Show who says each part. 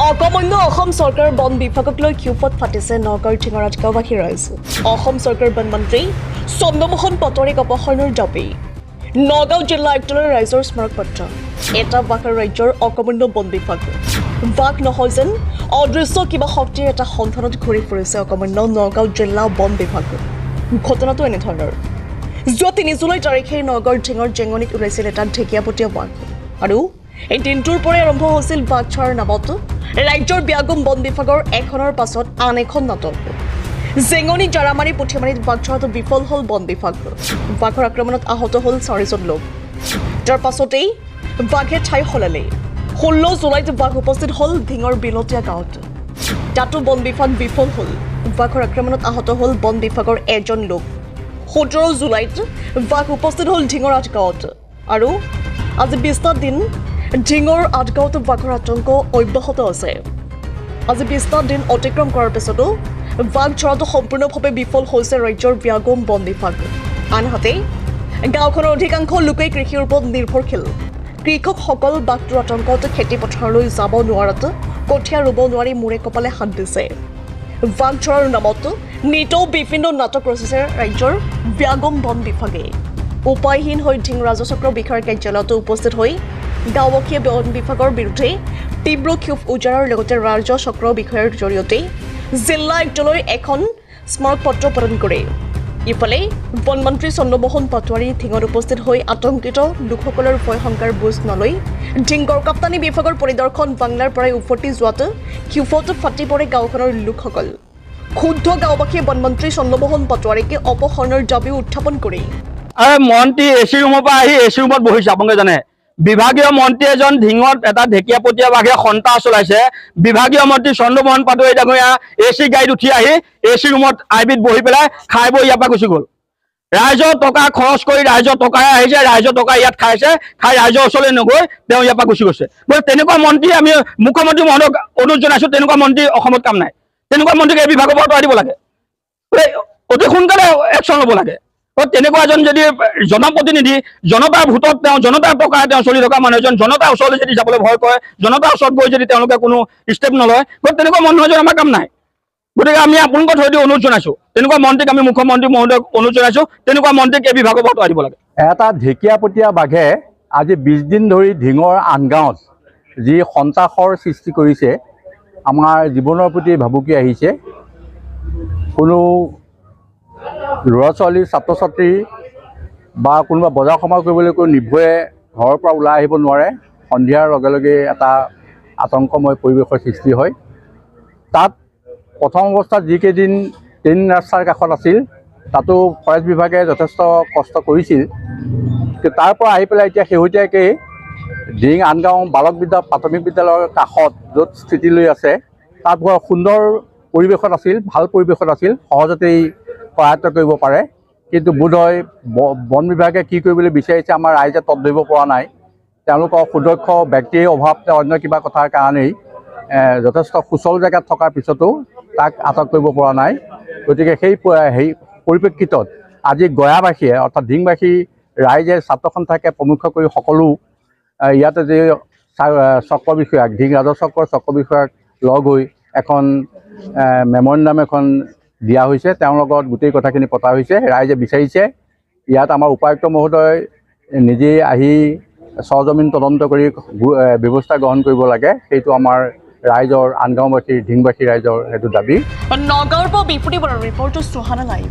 Speaker 1: অকমান্য অসম চৰকাৰৰ বন বিভাগক লৈ ক্ষোভত ফাটিছে নগাঁৱৰ ঢিঙৰাজগাঁওবাসী ৰাইজ। অসম চৰকাৰৰ বন মন্ত্ৰী চন্দ্ৰমোহন পাটোৱাৰীক অপসাৰণৰ দাবী। নগাঁও জিলা আয়ুক্তালয়ৰ ৰাইজৰ স্মাৰক পত্ৰ। এটা বাঘ ৰাজ্যৰ অকমান্য বন বিভাগ। বাঘ নহয় যেন অদৃশ্য কিবা শক্তিৰ এটা সন্ধানত ঘূৰি ফুৰিছে অকমান্য নগাঁও জিলা বন বিভাগ। ঘটনাটো এনেধৰণৰ। যোৱা ৩ জুলাই তাৰিখে নগাঁৱৰ ঢিঙৰ জেঙনিত ওলাইছিল এটা ঢেকীয়াপতীয়া বাঘ। আৰু এই দিনটোৰ পৰাই আৰম্ভ হৈছিল বাঘ চোৱাৰ নামত ৰাজ্যৰ ব্যাগম বন বিভাগৰ এখনৰ পাছত আন এখন নাটক। জেঙনি জাৰামাৰী পুঠিমাৰীত বাঘ চোৱাটো বিফল হ'ল বন বিভাগ। বাঘৰ আক্ৰমণত আহত হ'ল ৪জন লোক। তাৰ পাছতেই বাঘে ঠাই সলালে। ১৬ জুলাইত বাঘ উপস্থিত হ'ল ঢিঙৰ বিলতীয়া গাঁৱত। তাতো বন বিভাগ বিফল হ'ল। বাঘৰ আক্ৰমণত আহত হ'ল বন বিভাগৰ ১জন লোক। ১৭ জুলাইত বাঘ উপস্থিত হ'ল ঢিঙৰ আঠগাঁৱত। আৰু আজি ২০টা দিন ঢিঙৰ আঠগাঁৱত বাঘৰ আতংক অব্যাহত আছে। আজি ২০টা দিন অতিক্ৰম কৰাৰ পিছতো বাঘ চোৱাটো সম্পূৰ্ণভাৱে বিফল হৈছে ৰাজ্যৰ ব্যাগম বন বিভাগ। আনহাতে গাঁওখনৰ অধিকাংশ লোকেই কৃষিৰ ওপৰত নিৰ্ভৰশীল। কৃষকসকল বাঘটোৰ আতংকত খেতিপথাৰলৈ যাব নোৱাৰাত কঠীয়া ৰুব নোৱাৰি মূৰে কপালে হাত দিছে। বাঘ চোৱাৰ নামত নিতৌ বিভিন্ন নাটক ৰচিছে ৰাজ্যৰ ব্যাগম বন বিভাগে। উপায়হীন হৈ ঢিং ৰাজচক্ৰ বিষয়াৰ কাৰ্যালয়তো উপস্থিত হৈ গাঁওবাসীয়ে বন বিভাগৰ বিৰুদ্ধে তীব্ৰ ক্ষোভ উজাৰাৰ লগতে ৰাজ্য চক্ৰ বিষয়াৰ জৰিয়তে জিলা আয়ুক্তালয়ৰ এখন স্মাৰক পত্ৰ প্ৰদান কৰে। ইফালে বন মন্ত্ৰী চন্দ্ৰমোহন পাটোৱাৰী ঢিঙত উপস্থিত হৈ আতংকিত লোকসকলৰ ভয় শংকাৰ বুজ নলৈ ঢিং গড়কাপ্তানি বিভাগৰ পৰিদৰ্শন বাংলাৰ পৰাই উভতি যোৱাত ক্ষোভত ফাটি পৰে গাঁওখনৰ লোকসকল। ক্ষুব্ধ গাঁওবাসীয়ে বনমন্ত্ৰী চন্দ্ৰমোহন পাটোৱাৰীকে অপসাৰণৰ দাবী উত্থাপন কৰে।
Speaker 2: মন্ত্ৰী এচি ৰুমৰ পৰা আহি এচি ৰুমত বহিছে। আপোনালোকে জানে বিভাগীয় মন্ত্ৰী এজন ঢিঙত এটা ঢেকীয়াপতীয়া বাঘে সন্তা চলাইছে। বিভাগীয় মন্ত্ৰী চন্দ্ৰমোহন পাটোৱাৰী ডাঙৰীয়া এচি গাড়ীত উঠি আহি এচি ৰুমত আইবিত বহি পেলাই খাই বৈ ইয়াৰ পৰা গুচি গ'ল। ৰাইজৰ টকা খৰচ কৰি ৰাইজৰ টকাৰে আহিছে, ৰাইজৰ টকা ইয়াত খাইছে, খাই ৰাইজৰ ওচৰলৈ নগৈ তেওঁ ইয়াৰ পৰা গুচি গৈছে। গতিকে তেনেকুৱা মন্ত্ৰী আমি মুখ্যমন্ত্ৰী মহোদয়ক অনুৰোধ জনাইছো, তেনেকুৱা মন্ত্ৰী অসমত কাম নাই। তেনেকুৱা মন্ত্ৰীক এই বিভাগৰ পৰা আঁতৰাই দিব লাগে। অতি সোনকালে একশ্যন ল'ব লাগে। তেনেকুৱা এজন যদি জনপ্ৰতিনিধি, জনতাৰ ভোটত তেওঁ জনতাৰ টকাৰে তেওঁ চলি থকা মানুহ এজন জনতাৰ ওচৰলৈ যদি যাবলৈ ভয় কৰে, জনতাৰ ওচৰত গৈ যদি তেওঁলোকে কোনো ষ্টেপ নলয়, গতিকে তেনেকুৱা মানুহ এজন আমাৰ কাম নাই। গতিকে আমি আপোনালোকৰ থৈ দি অনুৰোধ জনাইছো, তেনেকুৱা মন্ত্ৰীক আমি মুখ্যমন্ত্ৰী মহোদয়ক অনুৰোধ জনাইছো, তেনেকুৱা মন্ত্ৰীক এই বিভাগৰ পৰা আঁতৰাই দিব লাগে।
Speaker 3: এটা ঢেকীয়াপতীয়া বাঘে আজি ২০ দিন ধৰি ঢিঙৰ আনগাঁৱত যি সন্ত্ৰাসৰ সৃষ্টি কৰিছে, আমাৰ জীৱনৰ প্ৰতি ভাবুকি আহিছে। কোনো ল'ৰা ছোৱালী, ছাত্ৰ ছাত্ৰী বা কোনোবা বজাৰ সমাৰ কৰিবলৈ কোনো নিৰ্ভয়ে ঘৰৰ পৰা ওলাই আহিব নোৱাৰে। সন্ধিয়াৰ লগে লগে এটা আতংকময় পৰিৱেশৰ সৃষ্টি হয়। তাত প্ৰথম অৱস্থাত যিকেইদিন ট্ৰেইন ৰাস্তাৰ কাষত আছিল তাতো ফৰেষ্ট বিভাগে যথেষ্ট কষ্ট কৰিছিল। কিন্তু তাৰ পৰা আহি পেলাই এতিয়া শেহতীয়াকৈ ঢিং আনগাঁও বালক প্ৰাথমিক বিদ্যালয়ৰ কাষত য'ত স্থিতি লৈ আছে তাত বৰ সুন্দৰ পৰিৱেশত আছিল, ভাল পৰিৱেশত আছিল, সহজতেই সহায়তা কৰিব পাৰে। কিন্তু বোধহয় বন বিভাগে কি কৰিবলৈ বিচাৰিছে আমাৰ ৰাইজে তত ধৰিব পৰা নাই। তেওঁলোকৰ সুদক্ষ ব্যক্তিৰ অভাৱ, অন্য কিবা কথাৰ কাৰণেই যথেষ্ট সুচল জেগাত থকাৰ পিছতো তাক আটক কৰিব পৰা নাই। গতিকে সেই পৰিপ্ৰেক্ষিতত আজি গয়াবাসীয়ে অৰ্থাৎ ঢিংবাসী ৰাইজে ছাত্ৰ সন্থাকে প্ৰমুখ কৰি সকলো ইয়াতে যে চক্ৰ বিষয়াক, ঢিং ৰাজচক্ৰৰ চক্ৰ বিষয়াক লগ হৈ এখন মেমৰেণ্ডাম এখন দিয়া হৈছে। তেওঁৰ লগত গোটেই কথাখিনি পতা হৈছে। ৰাইজে বিচাৰিছে ইয়াত আমাৰ উপায়ুক্ত মহোদয় নিজেই আহি সৰজমিন তদন্ত কৰি ব্যৱস্থা গ্ৰহণ কৰিব লাগে। সেইটো আমাৰ ৰাইজৰ, আনগাঁওবাসী, ঢিংবাসী ৰাইজৰ সেইটো দাবী।
Speaker 1: নগাঁৱৰ পৰা বিপুটি বৰাৰ ৰিপৰ্ট, সুহানা লাইভ।